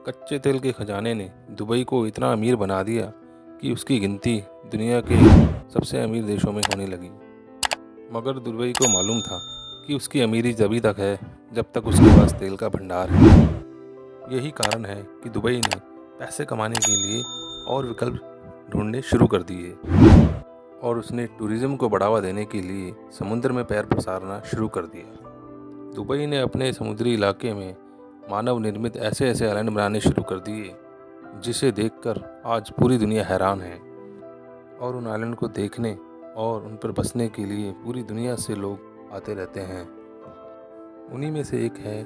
कच्चे तेल के खजाने ने दुबई को इतना अमीर बना दिया कि उसकी गिनती दुनिया के सबसे अमीर देशों में होने लगी। मगर दुबई को मालूम था कि उसकी अमीरी तभी तक है जब तक उसके पास तेल का भंडार है। यही कारण है कि दुबई ने पैसे कमाने के लिए और विकल्प ढूंढने शुरू कर दिए और उसने टूरिज्म को बढ़ावा देने के लिए समुद्र में पैर पसारना शुरू कर दिया। दुबई ने अपने समुद्री इलाके में मानव निर्मित ऐसे ऐसे आइलैंड बनाने शुरू कर दिए जिसे देखकर आज पूरी दुनिया हैरान है और उन आइलैंड को देखने और उन पर बसने के लिए पूरी दुनिया से लोग आते रहते हैं। उन्हीं में से एक है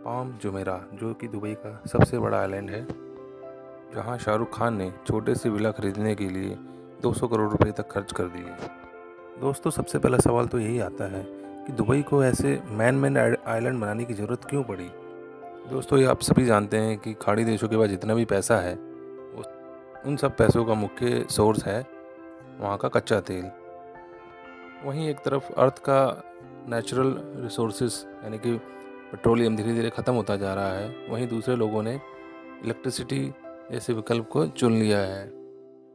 पाम जुमेरा, जो कि दुबई का सबसे बड़ा आइलैंड है, जहां शाहरुख खान ने छोटे से विला खरीदने के लिए 200 करोड़ रुपए तक खर्च कर दिए। दोस्तों, सबसे पहला सवाल तो यही आता है कि दुबई को ऐसे मैन आइलैंड बनाने की ज़रूरत क्यों पड़ी। दोस्तों, ये आप सभी जानते हैं कि खाड़ी देशों के पास जितना भी पैसा है उन सब पैसों का मुख्य सोर्स है वहाँ का कच्चा तेल। वहीं एक तरफ अर्थ का नेचुरल रिसोर्सेज यानी कि पेट्रोलियम धीरे धीरे ख़त्म होता जा रहा है, वहीं दूसरे लोगों ने इलेक्ट्रिसिटी जैसे विकल्प को चुन लिया है।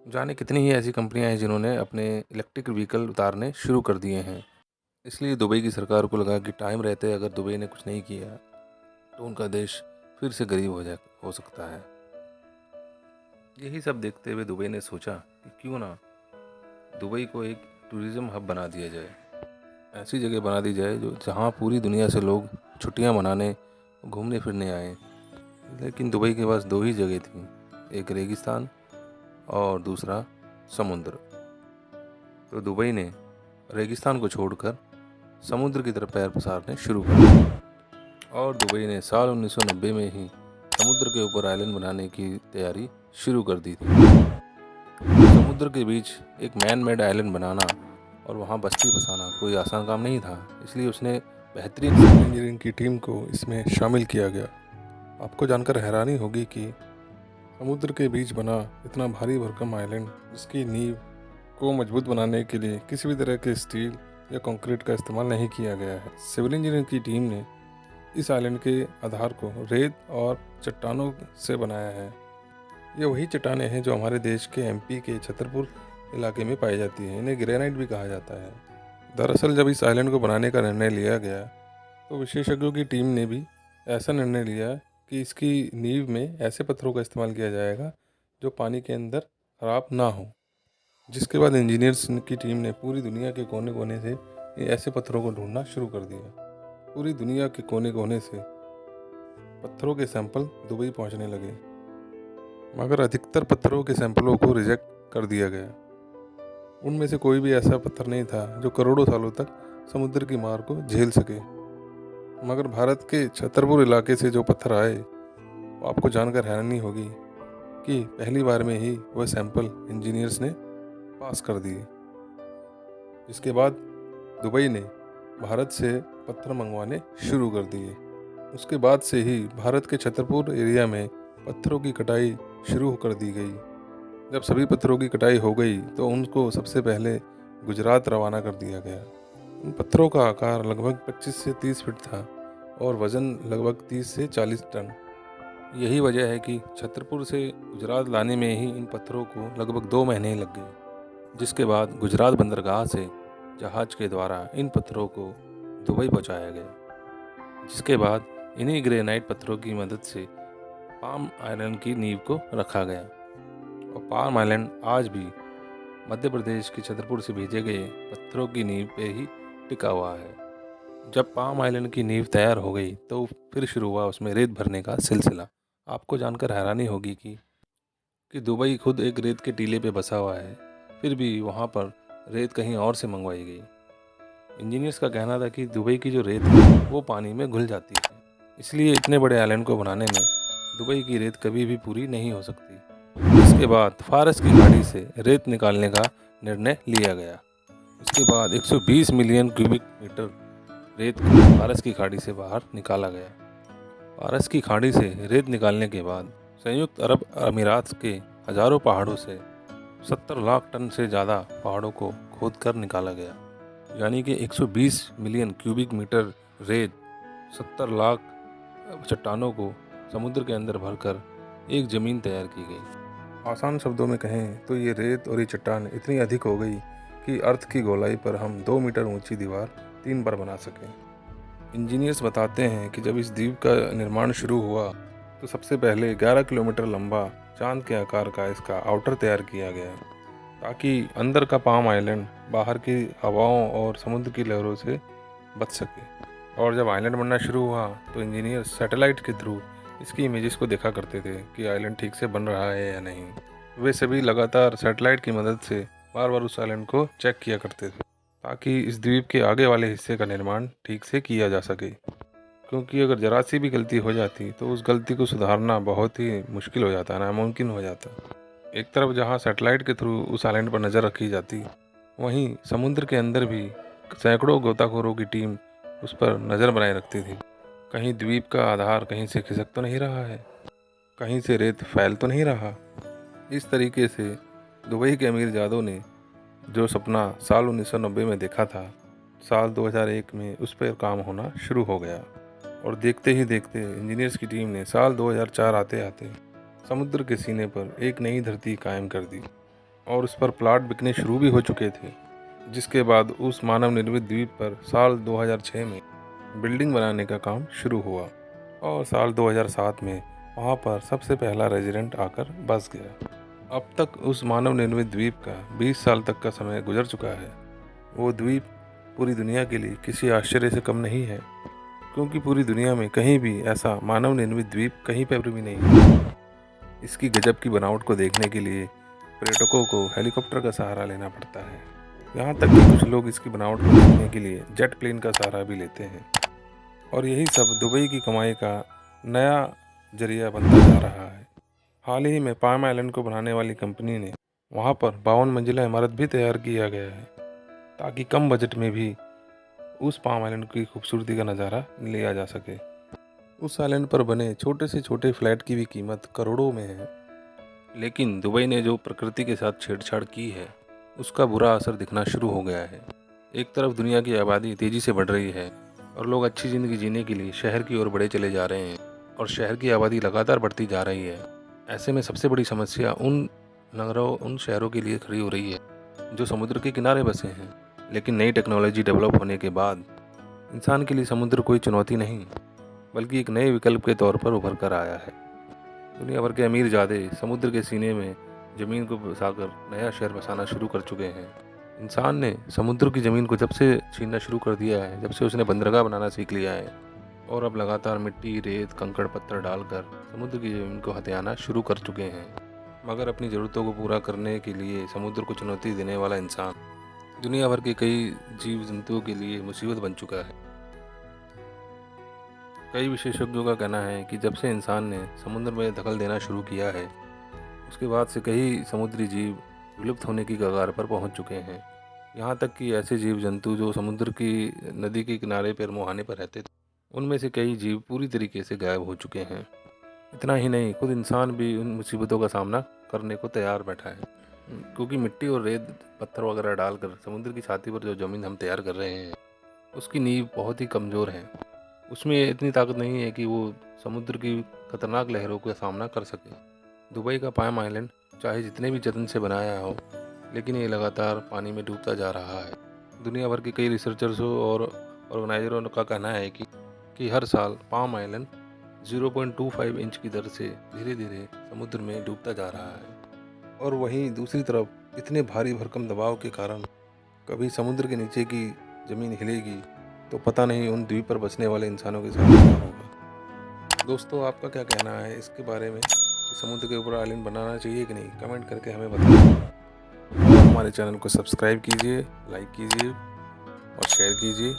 जाने कितनी ही ऐसी कंपनियां हैं जिन्होंने अपने इलेक्ट्रिक व्हीकल उतारने शुरू कर दिए हैं। इसलिए दुबई की सरकार को लगा कि टाइम रहते अगर दुबई ने कुछ नहीं किया तो उनका देश फिर से गरीब हो सकता है। यही सब देखते हुए दुबई ने सोचा कि क्यों ना दुबई को एक टूरिज़्म हब बना दिया जाए। ऐसी जगह बना दी जाए जहाँ पूरी दुनिया से लोग छुट्टियाँ मनाने घूमने फिरने आए। लेकिन दुबई के पास दो ही जगह थी, एक रेगिस्तान और दूसरा समुद्र। तो दुबई ने रेगिस्तान को छोड़कर समुद्र की तरफ पैर पसारने शुरू कर दिए और दुबई ने साल 1990 में ही समुद्र के ऊपर आइलैंड बनाने की तैयारी शुरू कर दी थी। समुद्र के बीच एक मैन मेड आइलैंड बनाना और वहाँ बस्ती बसाना कोई आसान काम नहीं था, इसलिए उसने बेहतरीन इंजीनियरिंग की टीम को इसमें शामिल किया गया। आपको जानकर हैरानी होगी कि समुद्र के बीच बना इतना भारी भरकम आइलैंड, जिसकी नींव को मजबूत बनाने के लिए किसी भी तरह के स्टील या कंक्रीट का इस्तेमाल नहीं किया गया है। सिविल इंजीनियरिंग की टीम ने इस आइलैंड के आधार को रेत और चट्टानों से बनाया है। ये वही चट्टानें हैं जो हमारे देश के एमपी के छतरपुर इलाके में पाई जाती हैं। इन्हें ग्रेनाइट भी कहा जाता है। दरअसल जब इस आइलैंड को बनाने का निर्णय लिया गया तो विशेषज्ञों की टीम ने भी ऐसा निर्णय लिया कि इसकी नींव में ऐसे पत्थरों का इस्तेमाल किया जाएगा जो पानी के अंदर खराब ना हो। जिसके बाद इंजीनियर्स की टीम ने पूरी दुनिया के कोने कोने से ऐसे पत्थरों को ढूंढना शुरू कर दिया। पूरी दुनिया के कोने कोने से पत्थरों के सैंपल दुबई पहुंचने लगे, मगर अधिकतर पत्थरों के सैंपलों को रिजेक्ट कर दिया गया। उनमें से कोई भी ऐसा पत्थर नहीं था जो करोड़ों सालों तक समुद्र की मार को झेल सके। मगर भारत के छतरपुर इलाके से जो पत्थर आए, वो आपको जानकर हैरानी होगी कि पहली बार में ही वह सैंपल इंजीनियर्स ने पास कर दिए। इसके बाद दुबई ने भारत से पत्थर मंगवाने शुरू कर दिए। उसके बाद से ही भारत के छतरपुर एरिया में पत्थरों की कटाई शुरू कर दी गई। जब सभी पत्थरों की कटाई हो गई तो उनको सबसे पहले गुजरात रवाना कर दिया गया। उन पत्थरों का आकार लगभग 25 से 30 फीट था और वज़न लगभग 30 से 40 टन। यही वजह है कि छतरपुर से गुजरात लाने में ही इन पत्थरों को लगभग 2 महीने लग गए, जिसके बाद गुजरात बंदरगाह से जहाज के द्वारा इन पत्थरों को दुबई पहुंचाया गया। जिसके बाद इन्हीं ग्रेनाइट पत्थरों की मदद से पाम आइलैंड की नींव को रखा गया और पाम आइलैंड आज भी मध्य प्रदेश के छतरपुर से भेजे गए पत्थरों की नींव पे ही टिका हुआ है। जब पाम आइलैंड की नींव तैयार हो गई तो फिर शुरू हुआ उसमें रेत भरने का सिलसिला। आपको जानकर हैरानी होगी कि दुबई खुद एक रेत के टीले पे बसा हुआ है, फिर भी वहाँ पर रेत कहीं और से मंगवाई गई। इंजीनियर्स का कहना था कि दुबई की जो रेत है वो पानी में घुल जाती है, इसलिए इतने बड़े आइलैंड को बनाने में दुबई की रेत कभी भी पूरी नहीं हो सकती। इसके बाद फारस की खाड़ी से रेत निकालने का निर्णय लिया गया। उसके बाद 120 मिलियन क्यूबिक मीटर रेत को फारस की खाड़ी से बाहर निकाला गया। फारस की खाड़ी से रेत निकालने के बाद संयुक्त अरब अमीरात के हज़ारों पहाड़ों से 70 लाख टन से ज़्यादा पहाड़ों को खोद कर निकाला गया। यानी कि 120 मिलियन क्यूबिक मीटर रेत 70 लाख चट्टानों को समुद्र के अंदर भरकर एक ज़मीन तैयार की गई। आसान शब्दों में कहें तो ये रेत और ये चट्टान इतनी अधिक हो गई कि अर्थ की गोलाई पर हम 2 मीटर ऊंची दीवार 3 बार बना सकें। इंजीनियर्स बताते हैं कि जब इस द्वीप का निर्माण शुरू हुआ तो सबसे पहले 11 किलोमीटर लंबा चांद के आकार का इसका आउटर तैयार किया गया ताकि अंदर का पाम आइलैंड बाहर की हवाओं और समुद्र की लहरों से बच सके। और जब आइलैंड बनना शुरू हुआ तो इंजीनियर सैटेलाइट के थ्रू इसकी इमेजेस को देखा करते थे कि आइलैंड ठीक से बन रहा है या नहीं। वे सभी लगातार सैटेलाइट की मदद से बार बार उस आइलैंड को चेक किया करते थे ताकि इस द्वीप के आगे वाले हिस्से का निर्माण ठीक से किया जा सके, क्योंकि अगर जरा सी भी गलती हो जाती तो उस गलती को सुधारना बहुत ही मुश्किल हो जाता, नामुमकिन हो जाता। एक तरफ जहां सैटेलाइट के थ्रू उस आइलैंड पर नज़र रखी जाती, वहीं समुद्र के अंदर भी सैकड़ों गोताखोरों की टीम उस पर नज़र बनाए रखती थी। कहीं द्वीप का आधार कहीं से खिसक तो नहीं रहा है, कहीं से रेत फैल तो नहीं रहा। इस तरीके से दुबई के अमीर जादों ने जो सपना साल 1990 में देखा था, साल 2001 में उस पर काम होना शुरू हो गया। और देखते ही देखते इंजीनियर्स की टीम ने साल 2004 आते आते समुद्र के सीने पर एक नई धरती कायम कर दी और उस पर प्लाट बिकने शुरू भी हो चुके थे। जिसके बाद उस मानव निर्मित द्वीप पर साल 2006 में बिल्डिंग बनाने का काम शुरू हुआ और साल 2007 में वहाँ पर सबसे पहला रेजिडेंट आकर बस गया। अब तक उस मानव निर्मित द्वीप का 20 साल तक का समय गुजर चुका है। वो द्वीप पूरी दुनिया के लिए किसी आश्चर्य से कम नहीं है, क्योंकि पूरी दुनिया में कहीं भी ऐसा मानव निर्मित द्वीप कहीं पर भी नहीं है। इसकी गजब की बनावट को देखने के लिए पर्यटकों को हेलीकॉप्टर का सहारा लेना पड़ता है। यहाँ तक कि कुछ लोग इसकी बनावट को देखने के लिए जेट प्लेन का सहारा भी लेते हैं। और यही सब दुबई की कमाई का नया जरिया बनता जा रहा है। हाल ही में पाम आइलैंड को बनाने वाली कंपनी ने वहाँ पर 52 मंजिला इमारत भी तैयार किया गया है ताकि कम बजट में भी उस पाम आइलैंड की खूबसूरती का नज़ारा लिया जा सके। उस आइलैंड पर बने छोटे से छोटे फ्लैट की भी कीमत करोड़ों में है। लेकिन दुबई ने जो प्रकृति के साथ छेड़छाड़ की है, उसका बुरा असर दिखना शुरू हो गया है। एक तरफ दुनिया की आबादी तेज़ी से बढ़ रही है और लोग अच्छी ज़िंदगी जीने के लिए शहर की ओर बढ़े चले जा रहे हैं और शहर की आबादी लगातार बढ़ती जा रही है। ऐसे में सबसे बड़ी समस्या उन नगरों, उन शहरों के लिए खड़ी हो रही है जो समुद्र के किनारे बसे हैं। लेकिन नई टेक्नोलॉजी डेवलप होने के बाद इंसान के लिए समुद्र कोई चुनौती नहीं, बल्कि एक नए विकल्प के तौर पर उभर कर आया है। दुनिया भर के अमीर ज़ादे समुद्र के सीने में ज़मीन को बसाकर नया शहर बसाना शुरू कर चुके हैं। इंसान ने समुद्र की ज़मीन को जब से छीनना शुरू कर दिया है, जब से उसने बंदरगाह बनाना सीख लिया है और अब लगातार मिट्टी, रेत, कंकड़ पत्थर डालकर समुद्र की ज़मीन को हथियाना शुरू कर चुके हैं। मगर अपनी ज़रूरतों को पूरा करने के लिए समुद्र को चुनौती देने वाला इंसान दुनिया भर के कई जीव जंतुओं के लिए मुसीबत बन चुका है। कई विशेषज्ञों का कहना है कि जब से इंसान ने समुद्र में दखल देना शुरू किया है, उसके बाद से कई समुद्री जीव विलुप्त होने की कगार पर पहुंच चुके हैं। यहाँ तक कि ऐसे जीव जंतु जो समुद्र की नदी के किनारे पर मुहाने पर रहते थे, उनमें से कई जीव पूरी तरीके से गायब हो चुके हैं। इतना ही नहीं, खुद इंसान भी उन मुसीबतों का सामना करने को तैयार बैठा है, क्योंकि मिट्टी और रेत पत्थर वगैरह डालकर समुद्र की छाती पर जो ज़मीन हम तैयार कर रहे हैं, उसकी नींव बहुत ही कमज़ोर है। उसमें इतनी ताकत नहीं है कि वो समुद्र की खतरनाक लहरों का सामना कर सके। दुबई का पाम आइलैंड चाहे जितने भी जतन से बनाया हो, लेकिन ये लगातार पानी में डूबता जा रहा है। दुनिया भर के कई रिसर्चर्सों और ऑर्गेनाइजरों का कहना है कि हर साल पाम आइलैंड 0.25 इंच की दर से धीरे धीरे समुद्र में डूबता जा रहा है। और वहीं दूसरी तरफ इतने भारी भरकम दबाव के कारण कभी समुद्र के नीचे की ज़मीन हिलेगी तो पता नहीं उन द्वीप पर बसने वाले इंसानों के साथ क्या होगा। दोस्तों, आपका क्या कहना है इसके बारे में कि समुद्र के ऊपर आइलैंड बनाना चाहिए कि नहीं? कमेंट करके हमें बताइए। और हमारे चैनल को सब्सक्राइब कीजिए, लाइक कीजिए और शेयर कीजिए।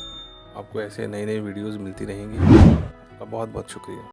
आपको ऐसे नई नई वीडियोज़ मिलती रहेंगी। आपका बहुत बहुत शुक्रिया।